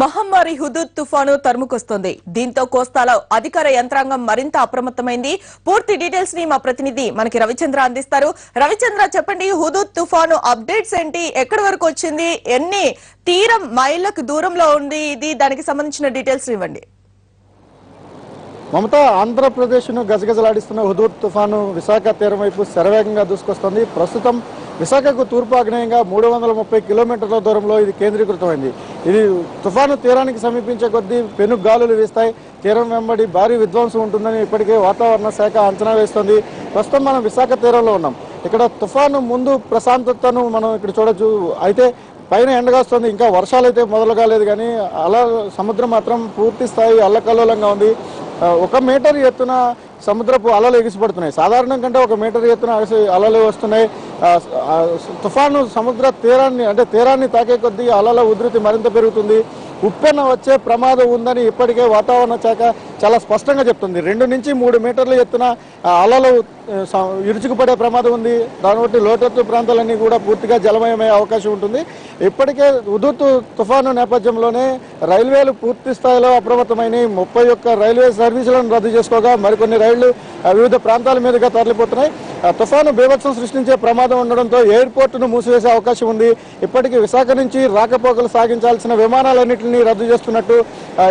మహమ్మారి హుదూద్ తుఫాను తరుముకొస్తోంది. దీంతో కోస్తాలో అధికార యంత్రాంగం మరింత అప్రమత్తమైంది. పూర్తి డీటెయిల్స్ ని మా ప్రతినిధి మనకి రవిచంద్ర అందిస్తారు. రవిచంద్ర, చెప్పండి, హుదూద్ తుఫాను అప్డేట్స్ ఏంటి, ఎక్కడి వరకు వచ్చింది, ఎన్ని తీరం మైళ్ళకు దూరంలో ఉంది, దానికి సంబంధించిన డీటెయిల్స్ ఇవ్వండి. మమతా, ఆంధ్రప్రదేశ్ను గజగజలాడిస్తున్న హుదూద్ తుఫాను విశాఖ తీరం వైపు శరవేగంగా దూసుకొస్తోంది. ప్రస్తుతం విశాఖకు తూర్పు ఆగ్నేయంగా 330 కిలోమీటర్ల దూరంలో ఇది కేంద్రీకృతమైంది. ఇది తుఫాను తీరానికి సమీపించే కొద్దీ పెను గాలులు వీస్తాయి. తీరం వెంబడి భారీ విధ్వంసం ఉంటుందని ఇప్పటికే వాతావరణ శాఖ అంచనా వేస్తోంది. ప్రస్తుతం మనం విశాఖ తీరంలో ఉన్నాం. ఇక్కడ తుఫాను ముందు ప్రశాంతతను మనం ఇక్కడ చూడొచ్చు. అయితే పైన ఎండగాస్తుంది, ఇంకా వర్షాలు అయితే మొదలు కాలేదు, కానీ అలా సముద్రం మాత్రం పూర్తి స్థాయి అల్లకల్లోలంగా ఉంది. 1 మీటర్ ఎత్తున సముద్రపు అలలు ఎగిసిపడుతున్నాయి. సాధారణం కంటే 1 మీటర్ ఎత్తున అలలు వస్తున్నాయి. తుఫాను సముద్ర తీరాన్ని తాకే కొద్దీ అలల ఉధృతి మరింత పెరుగుతుంది. ఉప్పెన వచ్చే ప్రమాదం ఉందని ఇప్పటికే వాతావరణ శాఖ చాలా స్పష్టంగా చెప్తుంది. 2 నుంచి 3 మీటర్ల ఎత్తున అలలు ఇరుచుకుపడే ప్రమాదం ఉంది. దాన్ని బట్టి లోతట్టు ప్రాంతాలన్నీ కూడా పూర్తిగా జలమయమయ్యే అవకాశం ఉంటుంది. ఇప్పటికే హుదూద్ తుఫాను నేపథ్యంలోనే రైల్వేలు పూర్తి స్థాయిలో అప్రమత్తమైన 31 రైల్వే సర్వీసులను రద్దు చేసుకోగా మరికొన్ని రైళ్లు వివిధ ప్రాంతాల మీదుగా తరలిపోతున్నాయి. తుఫాను బీభత్సం సృష్టించే ప్రమాదం ఉండడంతో ఎయిర్పోర్టును మూసివేసే అవకాశం ఉంది. ఇప్పటికీ విశాఖ నుంచి రాకపోకలు సాగించాల్సిన విమానాలన్నింటినీ రద్దు చేస్తున్నట్టు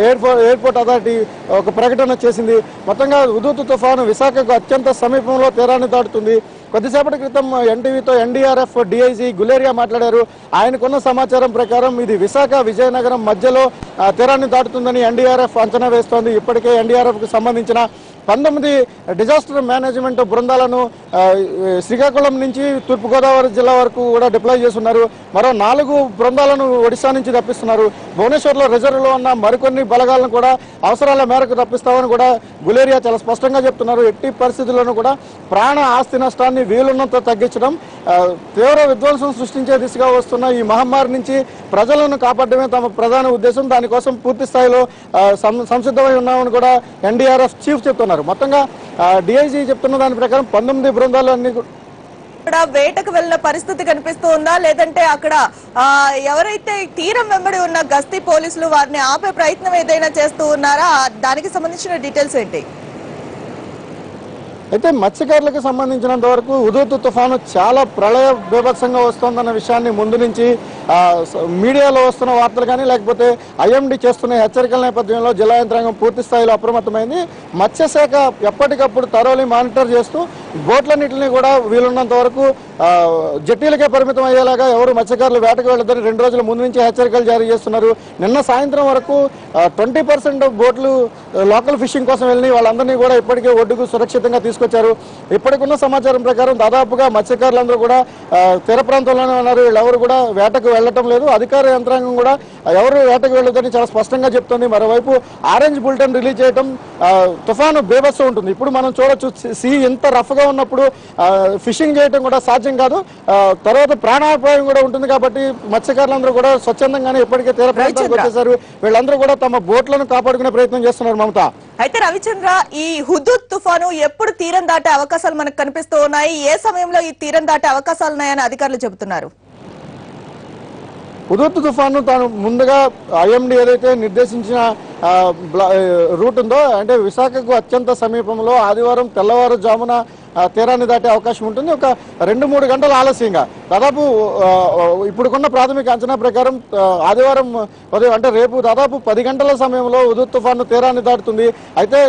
ఎయిర్పోర్ట్ అథారిటీ ఒక ప్రకటన చేసింది. మొత్తంగా హుదూద్ తుఫాను విశాఖకు అత్యంత సమీపంలో తీరాన్ని దాటుతుంది. కొద్దిసేపటి క్రితం ఎన్టీవీతో ఎన్డీఆర్ఎఫ్ డీఐజీ గులేరియా మాట్లాడారు. ఆయనకున్న సమాచారం ప్రకారం ఇది విశాఖ విజయనగరం మధ్యలో తీరాన్ని దాటుతుందని ఎన్డీఆర్ఎఫ్ అంచనా వేస్తోంది. ఇప్పటికే ఎన్డీఆర్ఎఫ్కు సంబంధించిన 19 డిజాస్టర్ మేనేజ్మెంట్ బృందాలను శ్రీకాకుళం నుంచి తూర్పుగోదావరి జిల్లా వరకు కూడా డిప్లాయ్ చేస్తున్నారు. మరో 4 బృందాలను ఒడిశా నుంచి రప్పిస్తున్నారు. భువనేశ్వర్లో రిజర్వ్లో ఉన్న మరికొన్ని బలగాలను కూడా అవసరాల మేరకు రప్పిస్తామని కూడా గులేరియా చాలా స్పష్టంగా చెప్తున్నారు. ఎట్టి పరిస్థితుల్లోనూ కూడా ప్రాణ ఆస్తి నష్టాన్ని వీలున్నంత తగ్గించడం, తీవ్ర విధ్వంసం సృష్టించే దిశగా వస్తున్న ఈ మహమ్మారి నుంచి ప్రజలను కాపాడమే తమ ప్రధాన ఉద్దేశం. దానికోసం పూర్తి స్థాయిలో సంసిద్ధమై ఉన్నామని కూడా ఎన్డీఆర్ఎఫ్ చీఫ్ చెప్తున్నారు. మొత్తంగా డిఐజీ చెప్తున్న దాని ప్రకారం 19 బృందాలు అన్ని వేటకు వెళ్ళిన పరిస్థితి కనిపిస్తుందా, లేదంటే అక్కడ ఎవరైతే తీరం వెంబడి ఉన్న గస్తీ పోలీసులు వారిని ఆపే ప్రయత్నం ఏదైనా చేస్తూ ఉన్నారా? దానికి సంబంధించిన డీటెయిల్స్ ఏంటి? అయితే మత్స్యకారులకు సంబంధించినంత వరకు హుదూద్ తుఫాను చాలా ప్రళయ బీభత్సంగా వస్తోందన్న విషయాన్ని ముందు నుంచి మీడియాలో వస్తున్న వార్తలు కానీ లేకపోతే ఐఎండీ చేస్తున్న హెచ్చరికల నేపథ్యంలో జిల్లా యంత్రాంగం పూర్తి స్థాయిలో అప్రమత్తమైంది. మత్స్యశాఖ ఎప్పటికప్పుడు థరోలీ మానిటర్ చేస్తూ బోట్లన్నింటినీ కూడా వీలున్నంత వరకు జట్టీలకే పరిమితం అయ్యేలాగా ఎవరు మత్స్యకారులు వేటకు వెళ్ళొద్దని 2 రోజుల ముందు నుంచి హెచ్చరికలు జారీ చేస్తున్నారు. నిన్న సాయంత్రం వరకు 20% బోట్లు లోకల్ ఫిషింగ్ కోసం వెళ్ళి వాళ్ళందరినీ కూడా ఇప్పటికే ఒడ్డుకు సురక్షితంగా తీసుకొచ్చారు. ఇప్పటికున్న సమాచారం ప్రకారం దాదాపుగా మత్స్యకారులందరూ కూడా తీర ప్రాంతంలోనే ఉన్నారు. వీళ్ళెవరు కూడా వేటకు వెళ్ళటం లేదు. అధికార యంత్రాంగం కూడా ఎవరు వేటకు వెళ్ళొద్దని చాలా స్పష్టంగా చెప్తుంది. మరోవైపు ఆరెంజ్ బులెటిన్ రిలీజ్ చేయడం తుఫాను బీభత్సం ఉంటుంది. ఇప్పుడు మనం చూడొచ్చు, సీ ఇంత రఫ్గా ఉన్నప్పుడు ఫిషింగ్ చేయడం కూడా సాధ్యం కాదు. తర్వాత ప్రాణాపాయం కూడా ఉంటుంది. కాబట్టి మత్స్యకారులందరూ కూడా స్వచ్ఛందంగానే ఇప్పటికే తీర ప్రాంతానికి వచ్చేసారు. వీళ్ళందరూ కూడా తమ బోట్లను కాపాడుకునే ప్రయత్నం చేస్తున్నారు. మమతా, అయితే రవిచంద్ర, ఈ హుదూద్ తుఫాను ఎప్పుడు తీరం దాటే అవకాశాలు మనకు కనిపిస్తూ ఉన్నాయి? ఏ సమయంలో ఈ తీరం దాటే అవకాశాలు ఉన్నాయని అధికారులు చెబుతున్నారు? హుదూద్ తుఫాను తాను ముందుగా ఐఎండీ ఏదైతే నిర్దేశించిన రూట్ ఉందో, అంటే విశాఖకు అత్యంత సమీపంలో ఆదివారం తెల్లవారుజామున తీరాన్ని దాటే అవకాశం ఉంటుంది. ఒక 2-3 గంటల ఆలస్యంగా, దాదాపు ఇప్పుడుకున్న ప్రాథమిక అంచనా ప్రకారం ఆదివారం ఉదయం అంటే రేపు దాదాపు 10 గంటల సమయంలో హుదూద్ తుఫాను తీరాన్ని దాటుతుంది. అయితే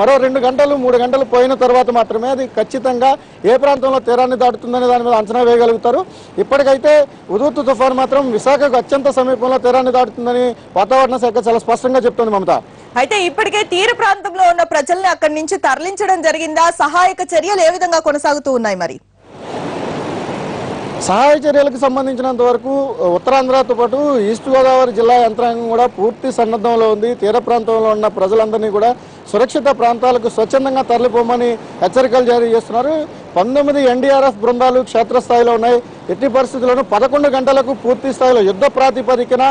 మరో 2 గంటలు 3 గంటలు పోయిన తర్వాత మాత్రమే అది ఖచ్చితంగా ఏ ప్రాంతంలో తీరాన్ని దాటుతుందనే దాని మీద అంచనా వేయగలుగుతారు. ఇప్పటికైతే హుదూద్ తుఫాను మాత్రం విశాఖకు అత్యంత సమీపంలో తీరాన్ని దాటుతుందని వాతావరణ శాఖ చాలా స్పష్టంగా చెప్తోంది. మమతా, అయితే ఇప్పటికే తీర ప్రాంతంలో ఉన్న ప్రజల్ని అక్కడి నుంచి తరలించడం జరిగిందా? సహాయక చర్యలు ఏ విధంగా కొనసాగుతూ ఉన్నాయి? మరి సహాయ చర్యలకు సంబంధించినంత వరకు ఉత్తరాంధ్రతో పాటు ఈస్ట్ గోదావరి జిల్లా యంత్రాంగం కూడా పూర్తి సన్నద్ధంలో ఉంది. తీర ప్రాంతంలో ఉన్న ప్రజలందరినీ కూడా సురక్షిత ప్రాంతాలకు స్వచ్ఛందంగా తరలిపోమని హెచ్చరికలు జారీ చేస్తున్నారు. 19 ఎన్డీఆర్ఎఫ్ బృందాలు క్షేత్రస్థాయిలో ఉన్నాయి. ఎట్టి పరిస్థితుల్లోనూ 11 గంటలకు పూర్తి స్థాయిలో యుద్ధ ప్రాతిపదికన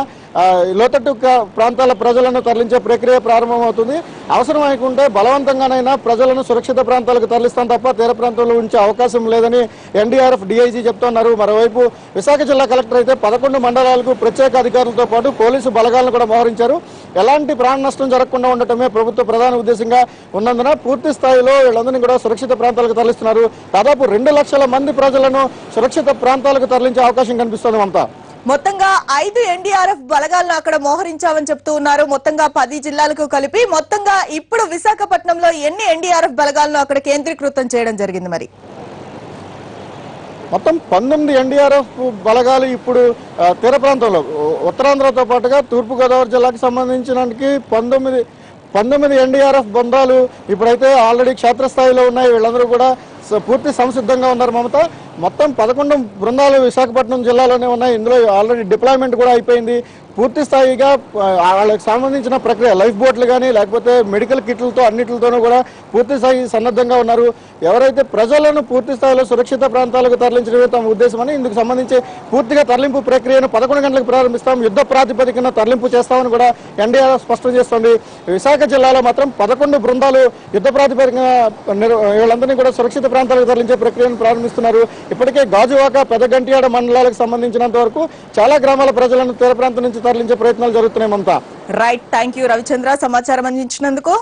లోతట్టు ప్రాంతాల ప్రజలను తరలించే ప్రక్రియ ప్రారంభమవుతుంది. అవసరమైకుంటే బలవంతంగానైనా ప్రజలను సురక్షిత ప్రాంతాలకు తరలిస్తాం తప్ప తీర ప్రాంతంలో ఉంచే అవకాశం లేదని ఎన్డీఆర్ఎఫ్ డీఐజీ చెప్తున్నారు. మరోవైపు విశాఖ జిల్లా కలెక్టర్ అయితే 11 మండలాలకు ప్రత్యేక అధికారులతో పాటు పోలీసు బలగాలను కూడా మోహరించారు. ఎలాంటి ప్రాణ నష్టం జరగకుండా ఉండటమే ప్రభుత్వ ప్రధాన ఉద్దేశంగా ఉన్నందున పూర్తి స్థాయిలో వీళ్ళందరినీ కూడా సురక్షిత ప్రాంతాలకు తరలిస్తున్నారు. దాదాపు 2 లక్షల మంది ప్రజలను సురక్షిత ప్రాంతాలకు తరలించే అవకాశం కనిపిస్తుంది. అంతా మొత్తంగా 5 ఎన్డీఆర్ఎఫ్ బలగాలను అక్కడ మోహరించామని చెప్తూ ఉన్నారు. మొత్తంగా 10 జిల్లాలకు కలిపి మొత్తంగా ఇప్పుడు విశాఖపట్నంలో ఎన్ని ఎన్డీఆర్ఎఫ్ బలగాలను అక్కడ కేంద్రీకృతం చేయడం జరిగింది? మరి మొత్తం 19 ఎన్డీఆర్ఎఫ్ బలగాలు ఇప్పుడు తీర ప్రాంతంలో ఉత్తరాంధ్రతో పాటుగా తూర్పుగోదావరి జిల్లాకు సంబంధించినకి 19 ఎన్డీఆర్ఎఫ్ బృందాలు ఇప్పుడైతే ఆల్రెడీ క్షేత్రస్థాయిలో ఉన్నాయి. వీళ్ళందరూ కూడా పూర్తి సంసిద్ధంగా ఉన్నారు. మమత మొత్తం 11 బృందాలు విశాఖపట్నం జిల్లాలోనే ఉన్నాయి. ఇందులో ఆల్రెడీ డిప్లాయ్మెంట్ కూడా అయిపోయింది. పూర్తి స్థాయిగా వాళ్ళకి సంబంధించిన ప్రక్రియ లైఫ్ బోట్లు కానీ లేకపోతే మెడికల్ కిట్లతో అన్నిటితోనూ కూడా పూర్తి స్థాయి సన్నద్ధంగా ఉన్నారు. ఎవరైతే ప్రజలను పూర్తి స్థాయిలో సురక్షిత ప్రాంతాలకు తరలించడమే తమ ఉద్దేశమని ఇందుకు సంబంధించి పూర్తిగా తరలింపు ప్రక్రియను 11 గంటలకు ప్రారంభిస్తాం, యుద్ధ ప్రాతిపదికన తరలింపు చేస్తామని కూడా ఎన్డీఆర్ఎఫ్ స్పష్టం చేస్తోంది. విశాఖ జిల్లాలో మాత్రం 11 బృందాలు యుద్ధ ప్రాతిపదికన వీళ్ళందరినీ కూడా సురక్షిత ప్రాంతాలకు తరలించే ప్రక్రియను ప్రారంభిస్తున్నారు. ఇప్పటికే గాజువాక, పెదగంటియాడ మండలాలకు సంబంధించినంత వరకు చాలా గ్రామాల ప్రజలను తీర ప్రాంతం నుంచి తరలించే ప్రయత్నాలు జరుగుతున్నాయి. Mamata right, thank you Ravichandra సమాచారం అందించినందుకు.